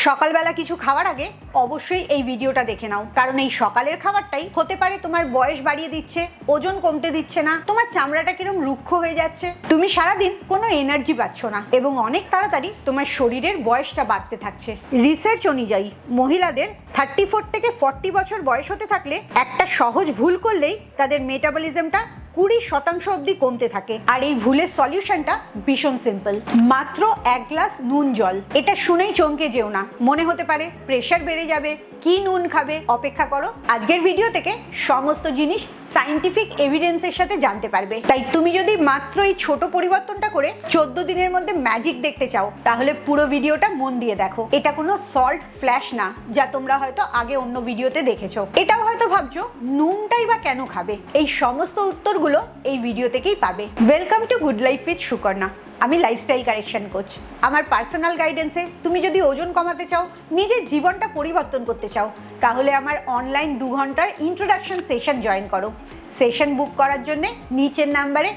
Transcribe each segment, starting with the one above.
সকালবেলা কিছু খাওয়ার আগে অবশ্যই এই ভিডিওটা দেখে নাও, কারণ এই সকালের খাবারটাই হতে পারে তোমার বয়স বাড়িয়ে দিচ্ছে, ওজন কমতে দিচ্ছে না, তোমার চামড়াটা কিরকম রুক্ষ হয়ে যাচ্ছে, তুমি সারাদিন কোনো এনার্জি পাচ্ছ না এবং অনেক তাড়াতাড়ি তোমার শরীরের বয়সটা বাড়তে থাকছে। রিসার্চ অনুযায়ী মহিলাদের 34 থেকে 40 বছর বয়স হতে থাকলে একটা সহজ ভুল করলেই তাদের মেটাবলিজমটা 20% অবধি কমতে থাকে। আর এই ভুলের সলিউশনটা ভীষণ সিম্পল, মাত্র 1 গ্লাস নুন জল। এটা শুনেই চমকে যেও না, মনে হতে পারে প্রেশার বেড়ে যাবে, কি নুন খাবে। অপেক্ষা করো, আজকের ভিডিও থেকে সমস্ত জিনিস সাইন্টিফিক এভিডেন্সের সাথে জানতে পারবে। তাই তুমি যদি মাত্র এই ছোট পরিবর্তনটা করে 14 দিনের মধ্যে ম্যাজিক দেখতে চাও, তাহলে পুরো ভিডিওটা মন দিয়ে দেখো। এটা কোনো সল্ট ফ্ল্যাশ না, যা তোমরা হয়তো আগে অন্য ভিডিওতে দেখেছো। এটাও হয়তো ভাবছো নুনটাই বা কেন খাবে, এই সমস্ত উত্তরগুলো এই ভিডিও থেকেই পাবে। Welcome to good life with Sukarna. আমি লাইফস্টাইল কারেকশন কোচ। আমার পার্সোনাল গাইডেন্সে তুমি যদি ওজন কমাতে চাও, নিজের জীবনটা পরিবর্তন করতে চাও, তাহলে আমার অনলাইন 2 ঘন্টার ইন্ট্রোডাকশন সেশন জয়েন করো। সেশন বুক করার জন্য নিচের নাম্বারে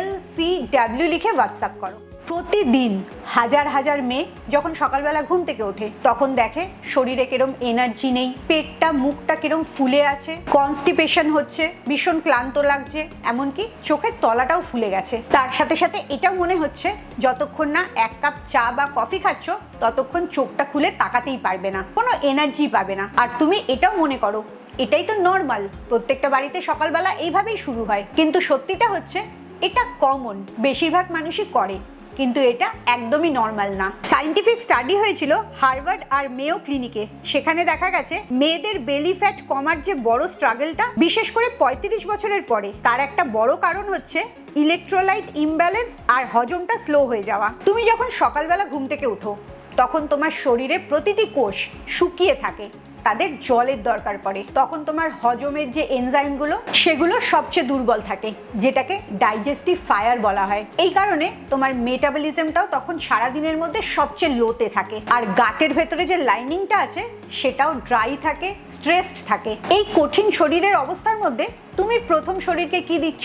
LCW লিখে হোয়াটসঅ্যাপ করো। প্রতিদিন হাজার হাজার মেয়ে যখন সকালবেলা ঘুম থেকে ওঠে, তখন দেখে শরীরে কিরম এনার্জি নেই, পেটটা মুখটা কিরম ফুলে আছে, কনস্টিপেশন হচ্ছে, ভীষণ ক্লান্ত লাগছে, এমনকি চোখের তলাটাও ফুলে গেছে। তার সাথে সাথে এটাও মনে হচ্ছে যতক্ষণ না 1 কাপ চা বা কফি খাচ্ছ, ততক্ষণ চোখটা খুলে তাকাতেই পারবে না, কোনো এনার্জি পাবে না। আর তুমি এটাও মনে করো এটাই তো নর্মাল, প্রত্যেকটা বাড়িতে সকালবেলা এইভাবেই শুরু হয়। কিন্তু সত্যিটা হচ্ছে এটা কমন, বেশিরভাগ মানুষই করে, কিন্তু এটা একদমই নর্মাল না। সায়েন্টিফিক স্টাডি হয়েছিল হার্ভার্ড আর মেয়ো ক্লিনিকে। সেখানে দেখা গেছে মেয়েদের বেলি ফ্যাট কমার যে বড় স্ট্রাগলটা, বিশেষ করে 35 বছরের পরে, তার একটা বড় কারণ হচ্ছে ইলেকট্রোলাইট ইমব্যালেন্স আর হজমটা স্লো হয়ে যাওয়া। তুমি যখন সকালবেলা ঘুম থেকে উঠো, তখন তোমার শরীরে প্রতিটি কোষ শুকিয়ে থাকে, তাদের জলের দরকার পড়ে। তখন তোমার হজমের যে এনজাইমগুলো, সেগুলো সবচেয়ে দুর্বল থাকে, যেটাকে ডাইজেস্টিভ ফায়ার বলা হয়। এই কারণে তোমার মেটাবলিজমটাও তখন সারাদিনের মধ্যে সবচেয়ে লোতে থাকে। আর গাটের ভেতরে যে লাইনিংটা আছে, সেটাও ড্রাই থাকে, স্ট্রেসড থাকে। এই কঠিন শরীরের অবস্থার মধ্যে তুমি প্রথম শরীরকে কি দিচ্ছ?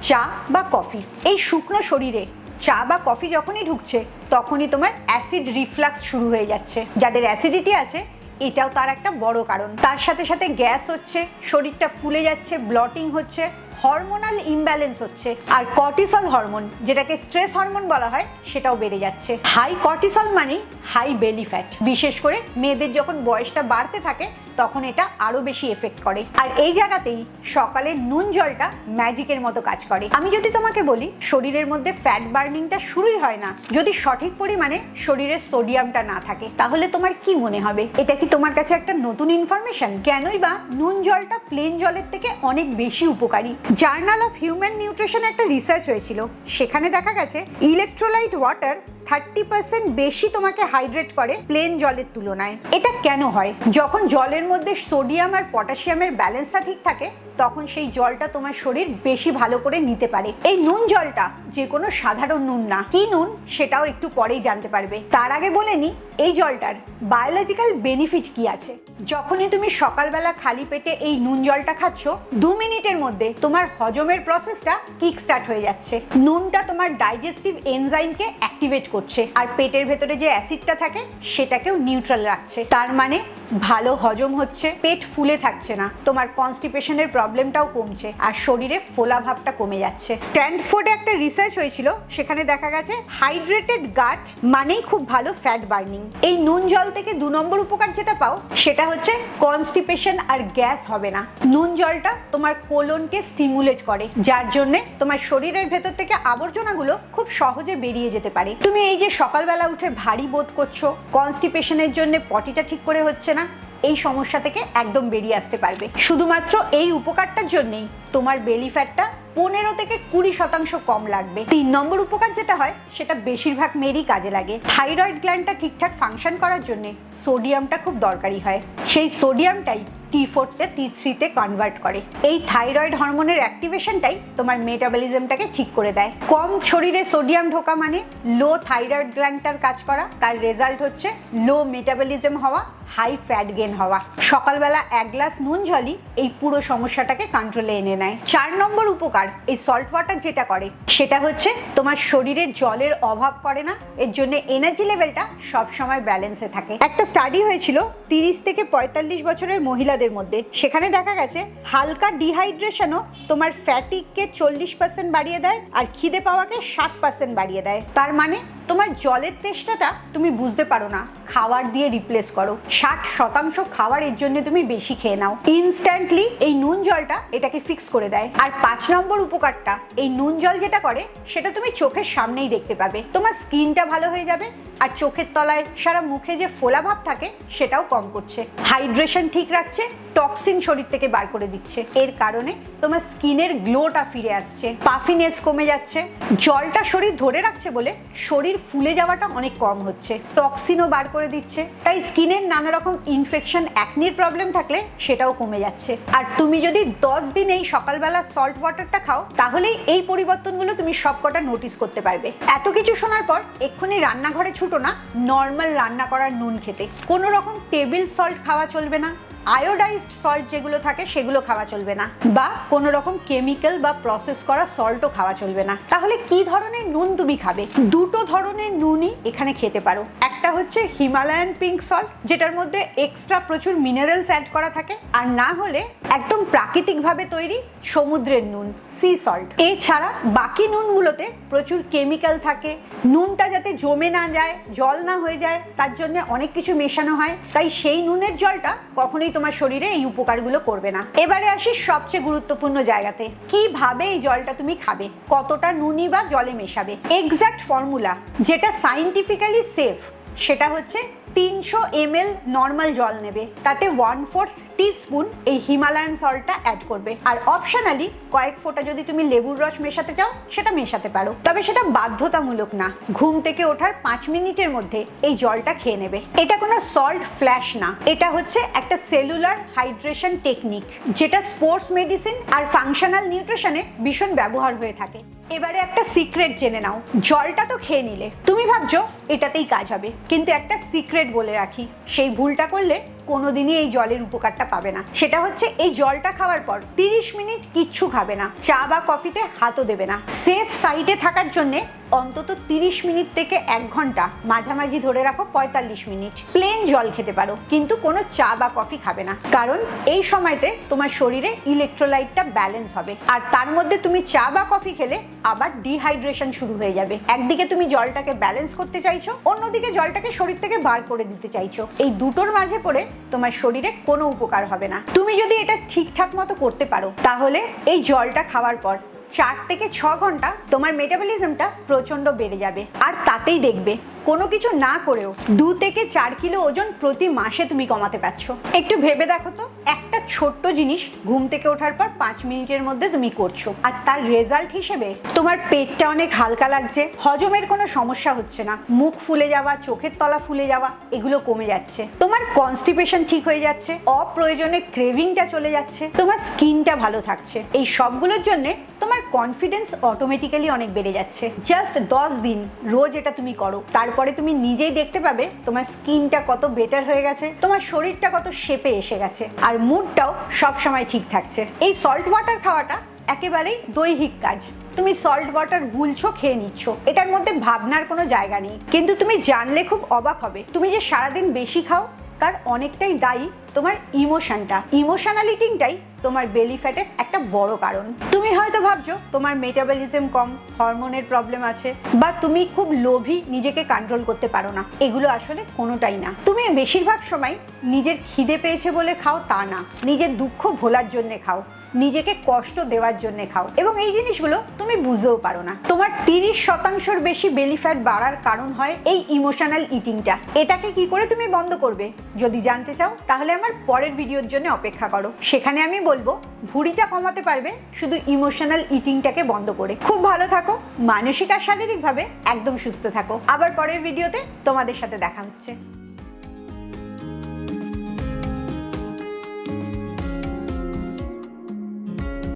চা বা কফি। এই শুকনো শরীরে চা বা কফি যখনই ঢুকছে, তখনই তোমার অ্যাসিড রিফ্লাক্স শুরু হয়ে যাচ্ছে। যাদের অ্যাসিডিটি আছে, এটাও তার একটা বড় কারণ। তার সাথে সাথে গ্যাস হচ্ছে, শরীরটা ফুলে যাচ্ছে, ব্লটিং হচ্ছে, হরমোনাল ইমব্যালেন্স হচ্ছে, আর কর্টিসল হরমোন, যেটাকে স্ট্রেস হরমোন বলা হয়, সেটাও বেড়ে যাচ্ছে। হাই কর্টিসল মানে হাই বেলি ফ্যাট। বিশেষ করে মেয়েদের যখন বয়সটা বাড়তে থাকে, তখন এটা আরো বেশি এফেক্ট করে। আর এই জায়গাতেই সকালে নুন জলটা ম্যাজিকের মতো কাজ করে। আমি যদি তোমাকে বলি শরীরের মধ্যে ফ্যাট বার্নিংটা শুরুই হয় না যদি সঠিক পরিমাণে শরীরে সোডিয়ামটা না থাকে, তাহলে তোমার কি মনে হবে? এটা কি তোমার কাছে একটা নতুন ইনফরমেশন? কেনই বা নুন জলটা প্লেন জলের থেকে অনেক বেশি উপকারী? জার্নাল অফ হিউম্যান নিউট্রিশনে একটা রিসার্চ হয়েছিল। সেখানে দেখা গেছে ইলেকট্রোলাইট ওয়াটার 30% বেশি তোমাকে হাইড্রেট করে প্লেন জলের তুলনায়। এটা কেন হয়? যখন জলের মধ্যে সোডিয়াম আর পটাশিয়ামের ব্যালেন্সটা ঠিক থাকে, তখন সেই জলটা তোমার শরীর বেশি ভালো করে নিতে পারে। এই নুন জলটা যে কোনো সাধারণ নুন না। কি নুন সেটাও একটু পরেই জানতে পারবে। তার আগে বলে নি এই জলটার বায়োলজিক্যাল বেনিফিট কি আছে। যখনই তুমি সকালবেলা খালি পেটে এই নুন জলটা খাচ্ছ, 2 মিনিটের মধ্যে তোমার হজমের প্রসেসটা কিক স্টার্ট হয়ে যাচ্ছে। নুনটা তোমার ডাইজেস্টিভ এনজাইমকে অ্যাক্টিভেট করছে, আর পেটের ভেতরে যে অ্যাসিডটা থাকে সেটাকেও নিউট্রাল রাখছে। তার মানে ভালো হজম হচ্ছে, পেট ফুলে থাকছে না, তোমার কনস্টিপেশনের প্রবলেমটাও কমছে, আর শরীরে ফোলা ভাবটা কমে যাচ্ছে। স্ট্যানফোর্ডে একটা রিসার্চ হয়েছিল, সেখানে দেখা গেছে হাইড্রেটেড গাট মানেই খুব ভালো ফ্যাট বার্নিং। এই নুন জল থেকে 2 নম্বর উপকার যেটা পাও, সেটা হচ্ছে কনস্টিপেশন আর গ্যাস হবে না। নুন জলটা তোমার কোলনকে স্টিমুলেট করে, যার জন্য তোমার শরীরের ভেতর থেকে আবর্জনাগুলো খুব সহজে বেরিয়ে যেতে পারে। তুমি এই যে সকালবেলা উঠে ভারী বোধ করছো, কনস্টিপেশনের জন্য পটিটা ঠিক করে হচ্ছে না, এই সমস্যা থেকে একদম বেরিয়ে আসতে পারবে। শুধুমাত্র এই উপকারটার জন্যই তোমার বেলি ফ্যাটটা 15 থেকে 20% কম লাগবে। 3 নম্বর উপকার যেটা হয়, সেটা বেশিরভাগ মেয়েরই কাজে লাগে। থাইরয়েড গ্ল্যান্ডটা ঠিকঠাক ফাংশন করার জন্য সোডিয়ামটা খুব দরকারি হয়। সেই সোডিয়ামটাই T4 তে T3 তে কনভার্ট করে। এই থাইরয়েড হরমোনের অ্যাক্টিভেশনটাই তোমার মেটাবলিজমটাকে ঠিক করে দেয়। কম শরীরে সোডিয়াম ঢোকা মানে লো থাইরয়েড গ্ল্যান্ডটার কাজ করা, তার রেজাল্ট হচ্ছে লো মেটাবলিজম হওয়া, হাই ফ্যাট গেন হওয়া। সকালবেলা 1 গ্লাস নুন জলই এই পুরো সমস্যাটাকে কন্ট্রোলে এনে নেয়। 4 নম্বর উপকার এই সল্ট ওয়াটার যেটা করে সেটা হচ্ছে তোমার শরীরে জলের অভাব করে না, এর জন্য এনার্জি লেভেলটা সবসময় ব্যালেন্সে থাকে। একটা স্টাডি হয়েছিল 30 থেকে 45 বছরের মহিলাদের মধ্যে, সেখানে দেখা গেছে হালকা ডিহাইড্রেশনও তোমার ফ্যাটিককে 40% বাড়িয়ে দেয় আর খিদে পাওয়াকে 60% বাড়িয়ে দেয়। তার মানে তোমার জলের তেষ্টাটা তুমি বুঝতে পারো না, খাবার দিয়ে রিপ্লেস করো। 60% খাবার এর জন্য তুমি বেশি খেয়ে নাও, ইনস্ট্যান্টলি এই নুন জলটা এটাকে ফিক্স করে দেয়। আর 5 নম্বর উপকারটা এই নুন জল যেটা করে সেটা তুমি চোখের সামনেই দেখতে পাবে। তোমার স্কিনটা ভালো হয়ে যাবে আর চোখের তলায় সারা মুখে যে ফোলা ভাব থাকে সেটাও কম করছে, হাইড্রেশন ঠিক রাখছে, টক্সিন শরীর থেকে বার করে দিচ্ছে। এর কারণে তোমার স্কিনের গ্লোটা ফিরে আসছে, পাফিনেস কমে যাচ্ছে। জলটা শরীর ধরে রাখছে বলে শরীর ফুলে যাওয়াটা অনেক কম হচ্ছে, টক্সিনও বার করে দিচ্ছে। তাই স্কিনের নানা রকম ইনফেকশন, অ্যাকনির প্রবলেম থাকলে সেটাও কমে যাচ্ছে। আর তুমি যদি 10 দিন এই সকালবেলা সল্ট ওয়াটারটা খাও তাহলেই এই পরিবর্তনগুলো তুমি সবকটা নোটিস করতে পারবে। এত কিছু শোনার পর এক্ষুনি রান্নাঘরে ছুটো না নর্মাল রান্না করার নুন খেতে। কোনো রকম টেবিল সল্ট খাওয়া চলবে না, আয়োডাইজড সল্ট যেগুলো থাকে সেগুলো খাওয়া চলবে না, বা কোনো রকম কেমিক্যাল বা প্রসেস করা সল্টও খাওয়া চলবে না। তাহলে কি ধরনের নুন তুমি খাবে? দুটো ধরনের নুনই এখানে খেতে পারো। একটা হচ্ছে হিমালয়ান পিঙ্ক সল্ট, যেটার মধ্যে এক্সট্রা প্রচুর মিনারেলস অ্যাড করা থাকে, আর না হলে একদম প্রাকৃতিকভাবে তৈরি সমুদ্রের নুন, সি সল্ট। এছাড়া বাকি নুনগুলোতে প্রচুর কেমিক্যাল থাকে, নুনটা যাতে জমে না যায়, জল না হয়ে যায়, তার জন্য অনেক কিছু মেশানো হয়। তাই সেই নুনের জলটা কখনোই তোমার শরীরে এই উপকারগুলো করবে না। এবারে আসি সবচেয়ে গুরুত্বপূর্ণ জায়গাতে, কিভাবে এই জলটা তুমি খাবে, কতটা নুনই বা জলে মেশাবে। এক্সাক্ট ফর্মুলা যেটা সায়েন্টিফিক্যালি সেফ সেটা হচ্ছে 300 ml নর্মাল জল নেবে, তাতে 1/4 টিস্পুন এই হিমালয়ান সল্টটা অ্যাড করবে, আর অপশনালি কয়েক ফোঁটা যদি তুমি লেবুর রস মেশাতে চাও সেটা মেশাতে পারো, তবে সেটা বাধ্যতামূলক না। ঘুম থেকে ওঠার 5 মিনিটের মধ্যে এই জলটা খেয়ে নেবে। এটা কোনো সল্ট ফ্ল্যাশ না, এটা হচ্ছে একটা সেলুলার হাইড্রেশন টেকনিক যেটা স্পোর্টস মেডিসিন আর ফাংশনাল নিউট্রিশনে ভীষণ ব্যবহার হয়ে থাকে। এবারে একটা সিক্রেট জেনে নাও। জলটা তো খেয়ে নিলে, তুমি ভাবছো এটাতেই কাজ হবে, কিন্তু একটা সিক্রেট বলে রাখি, সেই ভুলটা করলে কোনোদিনই এই জলের উপকারটা পাবে না। সেটা হচ্ছে এই জলটা খাওয়ার পর 30 মিনিট কিচ্ছু খাবে না, চা বা কফিতে হাতও দেবে না। সেফ সাইডে থাকার জন্যে অন্তত 30 মিনিট থেকে 1 ঘন্টা, মাঝামাঝি ধরে রাখো 45 মিনিট প্লেন জল খেতে পারো, কিন্তু কোনো চা বা কফি খাবে না। কারণ এই সময়তে তোমার শরীরে ইলেকট্রোলাইটটা ব্যালেন্স হবে, আর তার মধ্যে তুমি চা বা কফি খেলে আবার ডিহাইড্রেশন শুরু হয়ে যাবে। একদিকে তুমি জলটাকে ব্যালেন্স করতে চাইছো, অন্যদিকে জলটাকে শরীর থেকে বার করে দিতে চাইছো। এই দুটোর মাঝে পড়ে তোমার শরীরে কোনো উপকার হবে না। তুমি যদি এটা ঠিকঠাক মতো করতে পারো তাহলে এই জলটা খাওয়ার পর 4 থেকে 6 ঘন্টা তোমার মেটাবলিজমটা প্রচন্ড বেড়ে যাবে, আর তাতেই দেখবে কোনো কিছু না করেও 2 থেকে 4 কিলো ওজন প্রতি মাসে তুমি কমাতে পারছো। একটু ভেবে দেখো তো, একটা ছোট্ট জিনিস ঘুম থেকে ওঠার পর 5 মিনিটের মধ্যে তুমি করছো, আর তার রেজাল্ট হিসেবে তোমার পেটটা অনেক হালকা লাগছে, হজমের কোনো সমস্যা হচ্ছে না, মুখ ফুলে যাওয়া, চোখের তলা ফুলে যাওয়া এগুলো কমে যাচ্ছে, তোমার কনস্টিপেশন ঠিক হয়ে যাচ্ছে, অপ্রয়োজনে ক্রেভিংটা চলে যাচ্ছে, তোমার স্কিনটা ভালো থাকছে। এই সবগুলোর জন্য তোমার কনফিডেন্স অটোমেটিক্যালি অনেক বেড়ে যাচ্ছে। জাস্ট 10 দিন রোজ এটা তুমি করো, তারপরে তুমি নিজেই দেখতে পাবে তোমার স্কিনটা কত বেটার হয়ে গেছে, তোমার শরীরটা কত শেপে এসে গেছে, আর মুডটাও সবসময় ঠিক থাকছে। এই সল্ট ওয়াটার খাওয়াটা একেবারেই দৈহিক কাজ। তুমি সল্ট ওয়াটার গুলছো, খেয়ে নিচ্ছ, এটার মধ্যে ভাবনার কোনো জায়গা নেই। কিন্তু তুমি জানলে খুব অবাক হবে, তুমি যে সারাদিন বেশি খাও তার অনেকটাই দায়ী তোমার ইমোশনটা। ইমোশনাল ইটিংটাই তোমার বেলি ফ্যাটের একটা বড় কারণ। তুমি হয়তো ভাবছো তোমার মেটাবলিজম কম, হরমোনের প্রবলেম আছে, বা তুমি খুব লোভী, নিজেকে কন্ট্রোল করতে পারো না। এগুলো আসলে কোনোটাই না। তুমি বেশিরভাগ সময় নিজের খিদে পেয়েছে বলে খাও তা না, নিজের দুঃখ ভোলার জন্য খাও, নিজেকে কষ্ট দেওয়ার জন্য খাও, এবং এই জিনিসগুলো তুমি বুঝতেও পারো না। তোমার 30% বেশি বেলি ফ্যাট বাড়ার কারণ হয় এই ইমোশনাল ইটিংটা। এটাকে কি করে তুমি বন্ধ করবে যদি জানতে চাও তাহলে আমার পরের ভিডিওর জন্য অপেক্ষা করো। সেখানে আমি বলবো ভুঁড়িটা কমাতে পারবে শুধু ইমোশনাল ইটিংটাকে বন্ধ করে। খুব ভালো থাকো, মানসিক আর শারীরিকভাবে একদম সুস্থ থাকো। আবার পরের ভিডিওতে তোমাদের সাথে দেখা হচ্ছে।